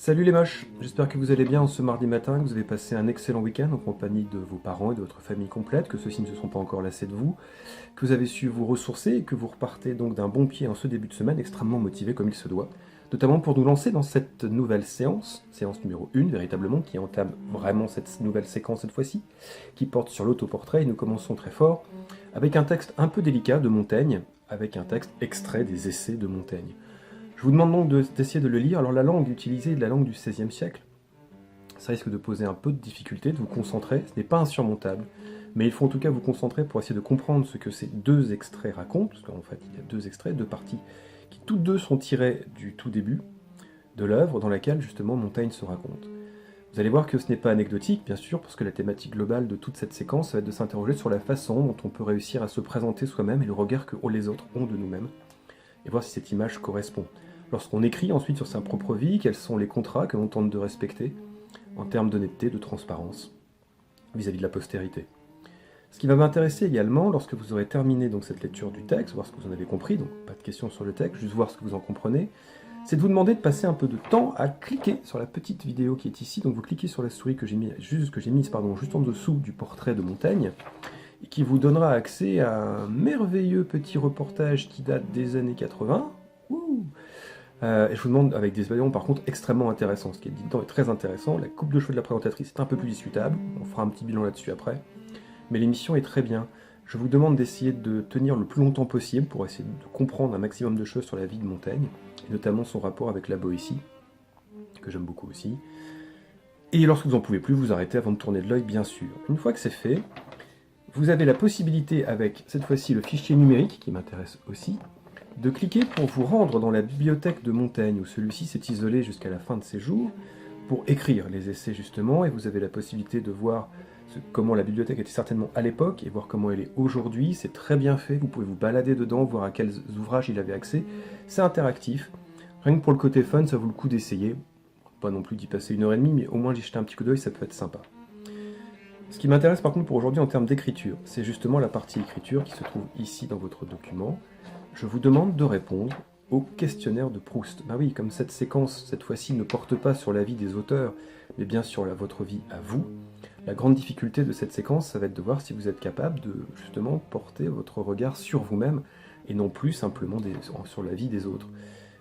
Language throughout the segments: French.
Salut les moches, j'espère que vous allez bien en ce mardi matin, que vous avez passé un excellent week-end en compagnie de vos parents et de votre famille complète, que ceux-ci ne se sont pas encore lassés de vous, que vous avez su vous ressourcer et que vous repartez donc d'un bon pied en ce début de semaine extrêmement motivé comme il se doit, notamment pour nous lancer dans cette nouvelle séance numéro 1 véritablement, qui entame vraiment cette nouvelle séquence cette fois-ci, qui porte sur l'autoportrait et nous commençons très fort avec un texte un peu délicat de Montaigne, avec un texte extrait des essais de Montaigne. Je vous demande donc d'essayer de le lire. Alors la langue utilisée est de la langue du XVIe siècle. Ça risque de poser un peu de difficulté, de vous concentrer. Ce n'est pas insurmontable, mais il faut en tout cas vous concentrer pour essayer de comprendre ce que ces deux extraits racontent, parce qu'en fait il y a deux extraits, deux parties, qui toutes deux sont tirées du tout début de l'œuvre dans laquelle justement Montaigne se raconte. Vous allez voir que ce n'est pas anecdotique, bien sûr, parce que la thématique globale de toute cette séquence ça va être de s'interroger sur la façon dont on peut réussir à se présenter soi-même et le regard que les autres ont de nous-mêmes, et voir si cette image correspond. Lorsqu'on écrit ensuite sur sa propre vie, quels sont les contrats que l'on tente de respecter en termes d'honnêteté, de transparence vis-à-vis de la postérité. Ce qui va m'intéresser également, lorsque vous aurez terminé donc cette lecture du texte, voir ce que vous en avez compris, donc pas de questions sur le texte, juste voir ce que vous en comprenez, c'est de vous demander de passer un peu de temps à cliquer sur la petite vidéo qui est ici. Donc vous cliquez sur la souris que j'ai mise juste en dessous du portrait de Montaigne, et qui vous donnera accès à un merveilleux petit reportage qui date des années 80. Ouh, et je vous demande, avec des éléments par contre extrêmement intéressants, ce qui est dit dedans est très intéressant. La coupe de cheveux de la présentatrice est un peu plus discutable, on fera un petit bilan là-dessus après, mais l'émission est très bien. Je vous demande d'essayer de tenir le plus longtemps possible pour essayer de comprendre un maximum de choses sur la vie de Montaigne, et notamment son rapport avec la Boétie, que j'aime beaucoup aussi. Et lorsque vous n'en pouvez plus, vous arrêtez avant de tourner de l'œil, bien sûr. Une fois que c'est fait, vous avez la possibilité, avec cette fois-ci le fichier numérique, qui m'intéresse aussi, de cliquer pour vous rendre dans la bibliothèque de Montaigne, où celui-ci s'est isolé jusqu'à la fin de ses jours, pour écrire les essais justement, et vous avez la possibilité de voir comment la bibliothèque était certainement à l'époque, et voir comment elle est aujourd'hui. C'est très bien fait, vous pouvez vous balader dedans, voir à quels ouvrages il avait accès. C'est interactif, rien que pour le côté fun, ça vaut le coup d'essayer. Pas non plus d'y passer 1h30, mais au moins d'y jeter un petit coup d'œil, ça peut être sympa. Ce qui m'intéresse par contre pour aujourd'hui en termes d'écriture, c'est justement la partie écriture qui se trouve ici dans votre document. Je vous demande de répondre au questionnaire de Proust. Ben oui, comme cette séquence, cette fois-ci, ne porte pas sur la vie des auteurs, mais bien sur votre vie à vous, la grande difficulté de cette séquence, ça va être de voir si vous êtes capable de, justement, porter votre regard sur vous-même, et non plus simplement sur la vie des autres.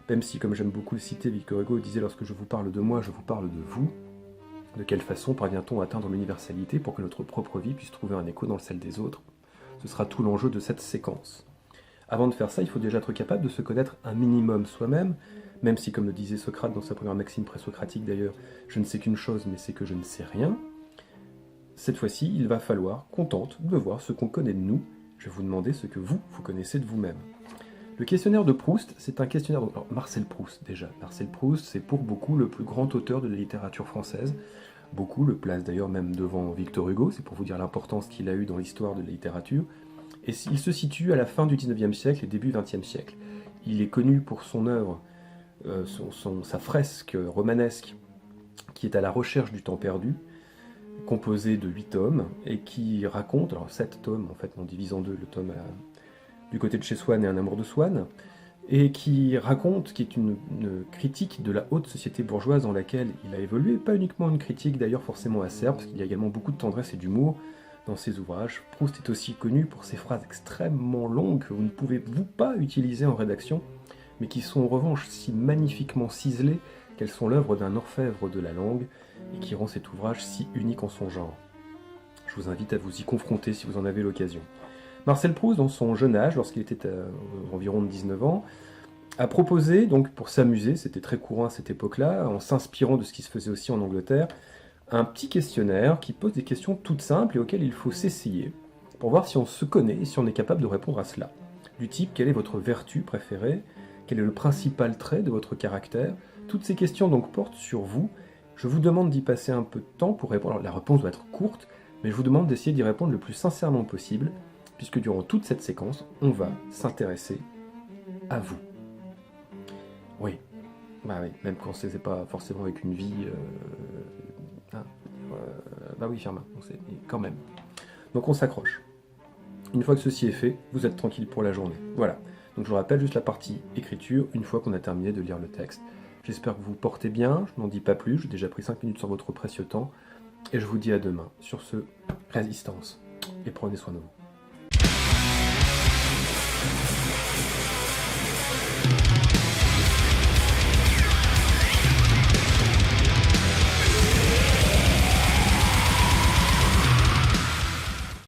Même si, comme j'aime beaucoup le citer, Victor Hugo disait « Lorsque je vous parle de moi, je vous parle de vous », de quelle façon parvient-on à atteindre l'universalité pour que notre propre vie puisse trouver un écho dans celle des autres? Ce sera tout l'enjeu de cette séquence. Avant de faire ça, il faut déjà être capable de se connaître un minimum soi-même, même si, comme le disait Socrate dans sa première maxime présocratique d'ailleurs, je ne sais qu'une chose, mais c'est que je ne sais rien. Cette fois-ci, il va falloir qu'on tente de voir ce qu'on connaît de nous. Je vais vous demander ce que vous connaissez de vous-même. Le questionnaire de Proust, c'est un questionnaire... Alors, Marcel Proust, déjà. Marcel Proust, c'est pour beaucoup le plus grand auteur de la littérature française. Beaucoup le placent d'ailleurs même devant Victor Hugo, c'est pour vous dire l'importance qu'il a eue dans l'histoire de la littérature. Et il se situe à la fin du XIXe siècle et début XXe siècle. Il est connu pour son œuvre, sa fresque romanesque, qui est à la recherche du temps perdu, composée de 8 tomes, et qui raconte, alors 7 tomes en fait, on divise en deux, le tome du côté de chez Swann et Un amour de Swann, et qui raconte, qui est une critique de la haute société bourgeoise dans laquelle il a évolué, pas uniquement une critique d'ailleurs forcément acerbe, parce qu'il y a également beaucoup de tendresse et d'humour dans ses ouvrages. Proust est aussi connu pour ses phrases extrêmement longues que vous ne pouvez-vous pas utiliser en rédaction, mais qui sont en revanche si magnifiquement ciselées qu'elles sont l'œuvre d'un orfèvre de la langue, et qui rend cet ouvrage si unique en son genre. Je vous invite à vous y confronter si vous en avez l'occasion. Marcel Proust, dans son jeune âge, lorsqu'il était environ de 19 ans, a proposé, donc pour s'amuser, c'était très courant à cette époque-là, en s'inspirant de ce qui se faisait aussi en Angleterre, un petit questionnaire qui pose des questions toutes simples et auxquelles il faut s'essayer, pour voir si on se connaît et si on est capable de répondre à cela. Du type, quelle est votre vertu préférée? Quel est le principal trait de votre caractère? Toutes ces questions donc portent sur vous. Je vous demande d'y passer un peu de temps pour répondre. Alors, la réponse doit être courte, mais je vous demande d'essayer d'y répondre le plus sincèrement possible, puisque durant toute cette séquence, on va s'intéresser à vous. Oui, bah oui, même quand c'est pas forcément avec une vie... bah oui, Firmin, on sait, mais quand même. Donc on s'accroche. Une fois que ceci est fait, vous êtes tranquille pour la journée. Voilà. Donc je vous rappelle juste la partie écriture, une fois qu'on a terminé de lire le texte. J'espère que vous vous portez bien, je n'en dis pas plus, j'ai déjà pris 5 minutes sur votre précieux temps, et je vous dis à demain. Sur ce, résistance, et prenez soin de vous.